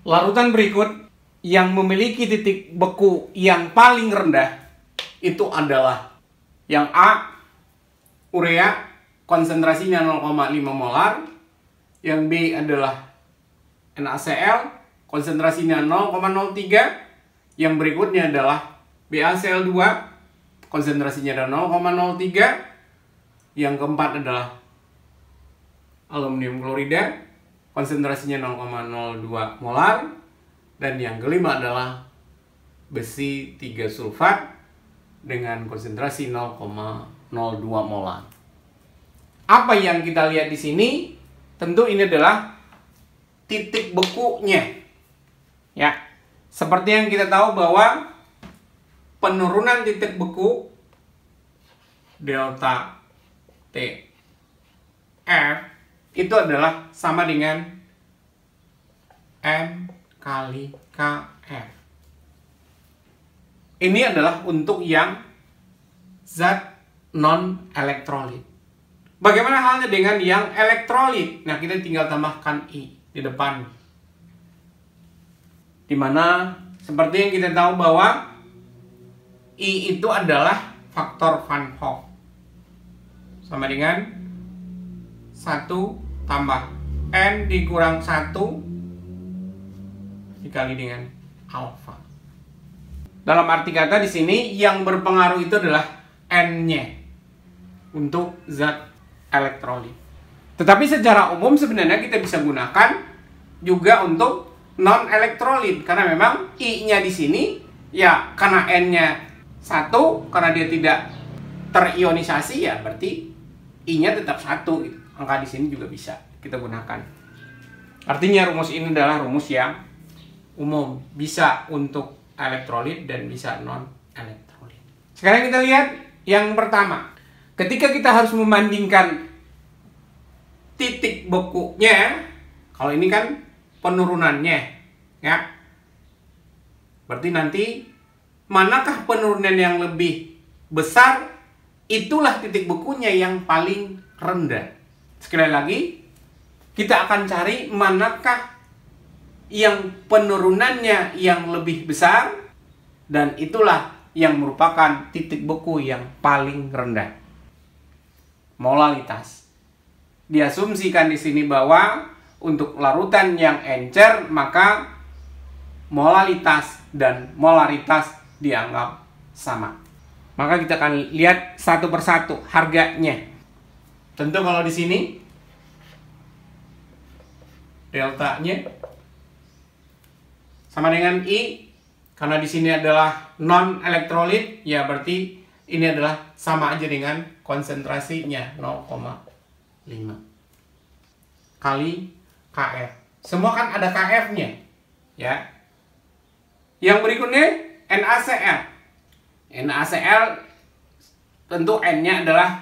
Larutan berikut yang memiliki titik beku yang paling rendah itu adalah yang A, urea, konsentrasinya 0,5 molar. Yang B adalah NaCl, konsentrasinya 0,03. Yang berikutnya adalah BaCl2, konsentrasinya adalah 0,03. Yang keempat adalah aluminium klorida, konsentrasinya 0,02 molar. Dan yang kelima adalah besi 3 sulfat dengan konsentrasi 0,02 molar. Apa yang kita lihat di sini? Tentu ini adalah titik bekunya. Ya. Seperti yang kita tahu bahwa penurunan titik beku delta TF itu adalah sama dengan M kali Kf. Ini adalah untuk yang zat non-elektrolit. Bagaimana halnya dengan yang elektrolit? Nah, kita tinggal tambahkan I di depan. Dimana seperti yang kita tahu bahwa I itu adalah faktor Van Hoff. Sama dengan 1 tambah N dikurang 1 dikali dengan alfa. Dalam arti kata di sini yang berpengaruh itu adalah N-nya untuk zat elektrolit. Tetapi secara umum sebenarnya kita bisa gunakan juga untuk non-elektrolit karena memang I-nya di sini ya karena N-nya 1 karena dia tidak terionisasi ya berarti I-nya tetap 1 gitu. Angka di sini juga bisa kita gunakan. Artinya rumus ini adalah rumus yang umum, bisa untuk elektrolit dan bisa non-elektrolit. Sekarang kita lihat yang pertama. Ketika kita harus membandingkan titik bekunya, kalau ini kan penurunannya, ya. Berarti nanti manakah penurunan yang lebih besar, itulah titik bekunya yang paling rendah. Sekali lagi, kita akan cari manakah yang penurunannya yang lebih besar, dan itulah yang merupakan titik beku yang paling rendah. Molalitas. Diasumsikan di sini bahwa untuk larutan yang encer, maka molalitas dan molaritas dianggap sama. Maka kita akan lihat satu persatu harganya. Tentu kalau di sini deltanya sama dengan I, karena di sini adalah non-elektrolit, ya berarti ini adalah sama aja dengan konsentrasinya 0,5 kali Kf. Semua kan ada Kf-nya, ya. Yang berikutnya NaCl. NaCl tentu N-nya adalah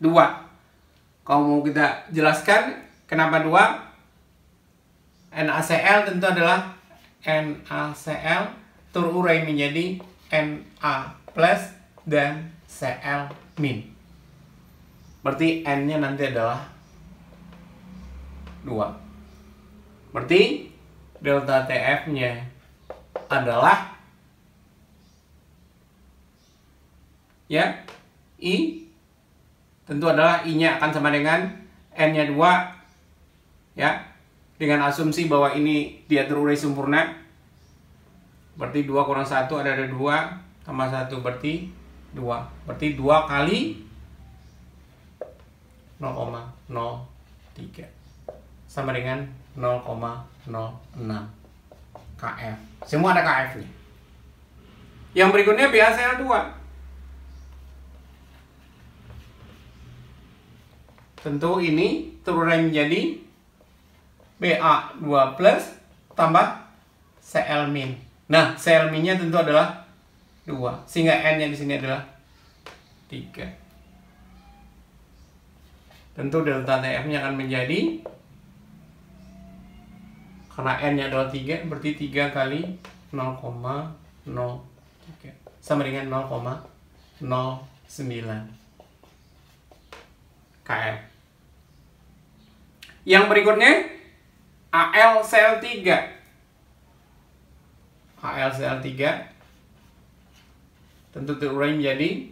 2. Kalau mau kita jelaskan kenapa 2? NaCl tentu adalah NaCl terurai menjadi Na plus dan Cl min. Berarti N-nya nanti adalah 2. Berarti delta TF-nya adalah ya I, tentu adalah I-nya akan sama dengan N-nya 2, ya. Dengan asumsi bahwa ini dia terurai sempurna. Berarti 2 kurang 1 ada 2, tambah 1 berarti 2. Berarti 2 kali 0,03 sama dengan 0,06 Kf. Semua ada Kf-nya. Yang berikutnya BaCl2. Tentu ini terurai menjadi Ba2 plus tambah Cl min. Nah, Cl min-nya tentu adalah 2, sehingga N-nya di sini adalah 3. Tentu delta TF-nya akan menjadi, karena N-nya adalah 3, berarti 3 kali 0,03 sama dengan 0,09 Kf. Yang berikutnya AlCl3. HlCl3 tentu terurai menjadi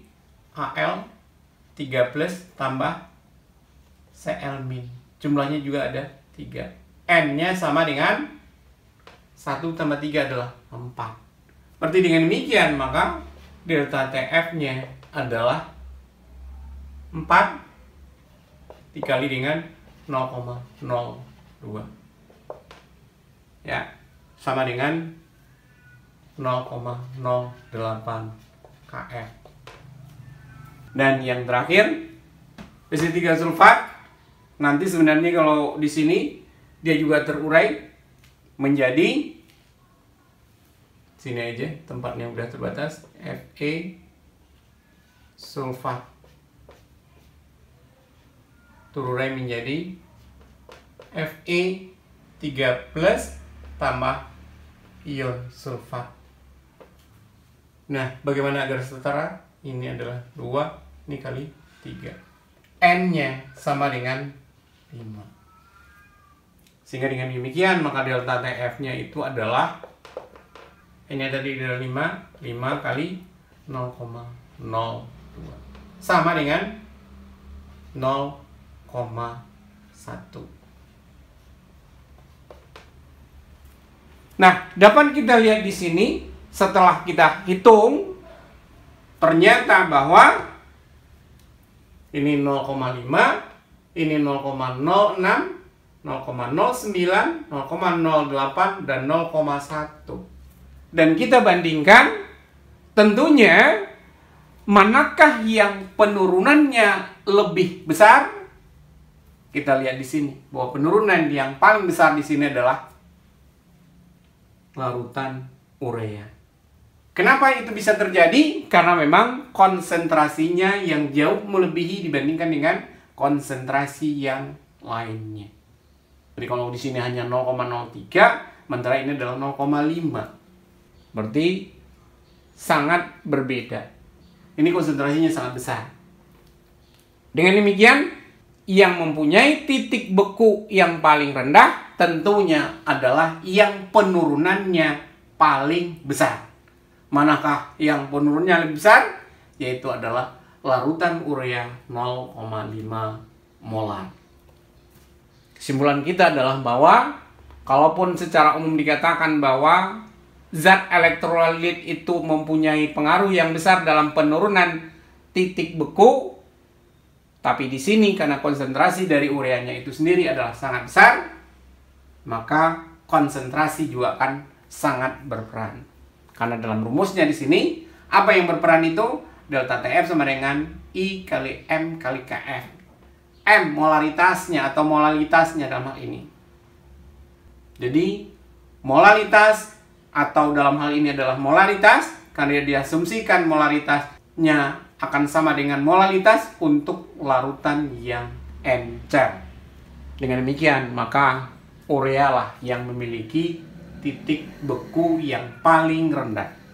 Al3+ tambah Cl-. Jumlahnya juga ada 3. N-nya sama dengan 1 tambah 3 adalah 4. Berarti dengan demikian maka delta TF-nya adalah 4 dikali dengan 0,02. Ya, sama dengan 0,08 kF. Dan yang terakhir, Pc3 sulfat nanti sebenarnya kalau di sini dia juga terurai menjadi, sini aja tempatnya udah terbatas, Fe sulfat terurai menjadi Fe3+ tambah ion sulfat. Nah, bagaimana agar setara? Ini adalah 2, ini kali 3. N-nya sama dengan 5. Sehingga dengan demikian maka delta TF-nya itu adalah, ini tadi adalah 5 kali 0,02 sama dengan 0,1. Nah, dapat kita lihat di sini setelah kita hitung ternyata bahwa ini 0,5, ini 0,06, 0,09, 0,08 dan 0,1. Dan kita bandingkan tentunya manakah yang penurunannya lebih besar? Kita lihat di sini bahwa penurunan yang paling besar di sini adalah larutan urea. Kenapa itu bisa terjadi? Karena memang konsentrasinya yang jauh melebihi dibandingkan dengan konsentrasi yang lainnya. Jadi kalau di sini hanya 0,03, sementara ini adalah 0,5. Berarti sangat berbeda. Ini konsentrasinya sangat besar. Dengan demikian, yang mempunyai titik beku yang paling rendah tentunya adalah yang penurunannya paling besar. Manakah yang penurunannya lebih besar? Yaitu adalah larutan urea 0,5 molar. Kesimpulan kita adalah bahwa kalaupun secara umum dikatakan bahwa zat elektrolit itu mempunyai pengaruh yang besar dalam penurunan titik beku, tapi di sini karena konsentrasi dari ureanya itu sendiri adalah sangat besar, maka konsentrasi juga akan sangat berperan. Karena dalam rumusnya di sini, apa yang berperan itu? Delta TF sama dengan I kali M kali KF. M molaritasnya atau molalitasnya dalam hal ini. Jadi, molalitas atau dalam hal ini adalah molaritas, karena diasumsikan molaritasnya akan sama dengan molalitas untuk larutan yang encer. Dengan demikian, maka urea lah yang memiliki titik beku yang paling rendah.